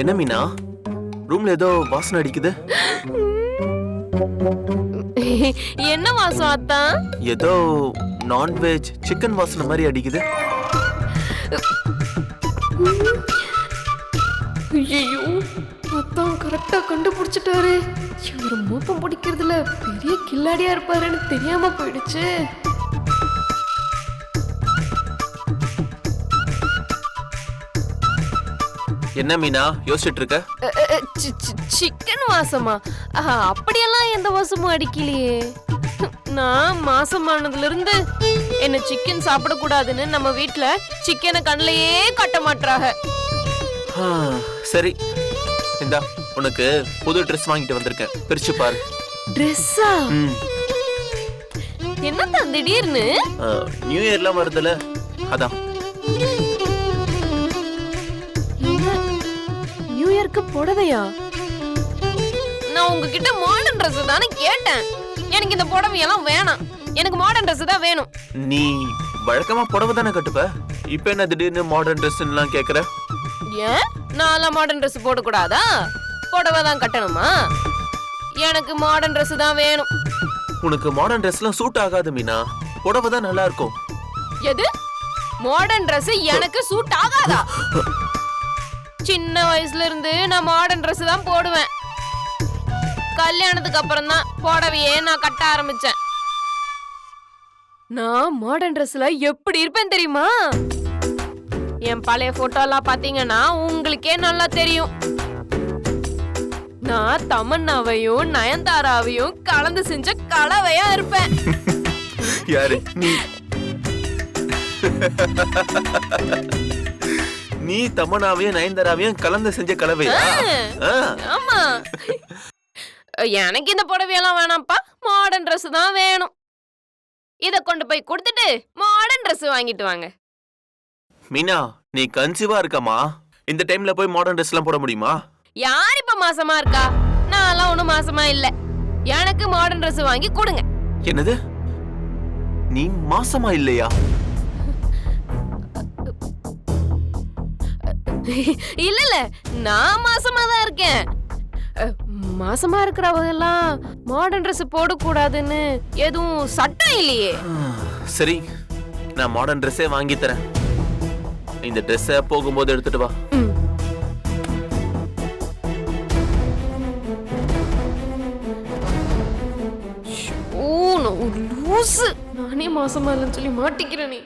என்ன மீனா, ரூம்ல ஏதோ வாசனை அடிக்குது. என்ன வாசம் அத்தான்? ஏதோ நான்வெஜ் சிக்கன் வாசனை மாதிரி அடிக்குது. ஐயோ, அத்தான் கரெக்டா கண்டுபிடிச்சிட்டாரு. இவரு மோப்பம் பிடிக்கிறதுல பெரிய கில்லாடியா இருப்பாருன்னு தெரியாம போயிடுச்சு. என்ன மீனா யோசிச்சுட்டு இருக்க? சிக்கன் வாசமா? அப்படியெல்லாம் எந்த வாசமும் அடிக்கலையே. நான் மாசமானதுல இருந்து என்ன சிக்கன் சாப்பிடக்கூடாதுன்னு நம்ம வீட்டுல சிக்கனை கண்ணிலேயே கட்ட மாட்டாங்க. சரி, இந்தா உனக்கு புது ட்ரெஸ் வாங்கிட்டு வந்திருக்கேன், பிரிச்சு பாரு. ட்ரெஸ்ஸா? என்னதான் திடீர்னு? நியூ இயர்லாம் வருதுல, அதான். நியூ இயர்க்கு புடவையா? நான் உங்ககிட்ட மாடர்ன் ட்ரெஸ் தானே கேட்டேன். எனக்கு இந்த புடவையெல்லாம் வேணாம், எனக்கு மாடர்ன் ட்ரெஸ் தான் வேணும். நீ வழக்கமா புடவை தானே கட்டுப்ப, இப்ப என்ன திடீர்னு மாடர்ன் ட்ரெஸ்லாம் கேக்குற? ஏன் நான் மாடர்ன் ட்ரெஸ் போடக்கூடாதா? புடவை தான் கட்டணுமா? எனக்கு மாடர்ன் ட்ரெஸ் தான் வேணும். உனக்கு மாடர்ன் ட்ரெஸ்லாம் சூட் ஆகாது மீனா, புடவை தான் நல்லா இருக்கும். எது? மாடர்ன் ட்ரெஸ் எனக்கு சூட் ஆகாதா? சின்ன வயசுல இருந்து நான் மாடர்ன் ட்ரெஸ் தான் போடுவேன். கல்யாணத்துக்கு அப்புறம் தான் புடவையே நான் கட்ட ஆரம்பிச்சேன். நான் மாடர்ன் ட்ரெஸ்ல எப்படி இருப்பேன் தெரியுமா? என் பழைய போட்டோ எல்லாம் பாத்தீங்கன்னா உங்களுக்கே நல்லா தெரியும். நான் தமன்னாவையும் நயன்தாராவையும் கலந்து செஞ்ச கலவையா இருப்பேன். யாரு நீ? நீ தமன்னாவையும் நயன்தாராவையும் கலந்து செஞ்ச கலவையா? ஆமா. எனக்கு இந்த புடவையெல்லாம் வேணாம்ப்பா, மாடர்ன் ட்ரெஸ் தான் வேணும். இத கொண்டு போய் கொடுத்துட்டு மாடர்ன் ட்ரெஸ் வாங்கிட்டு வாங்க. மீனா, நீ கன்சீவா இருக்கமா? இந்த டைம்ல போய் மாடர்ன் ட்ரெஸ் எல்லாம் போட முடியுமா? யார் இப்ப மாசமா இருக்கா? நான்லாம் ஒண்ணும் மாசமா இல்ல. எனக்கு மாடர்ன் ட்ரெஸ் வாங்கி கொடுங்க. என்னது? நீ மாசமா இல்லையா? இல்ல இல்ல, நான் மாசமா தான் இருக்கேன். மாசமா இருக்கிறவங்க எல்லாம் மாடர்ன் ட்ரெஸ் போடக்கூடாதுன்னு எதுவும் சட்டம் இல்லையே. சரி, நான் மாடர்ன் ட்ரெஸ்ஸே வாங்கி தரேன். இந்த ட்ரெஸ்ஸ போகும்போது எடுத்துட்டு வா. நானே மாசமா இல்லைன்னு சொல்லி மாட்டிக்கிறேனே.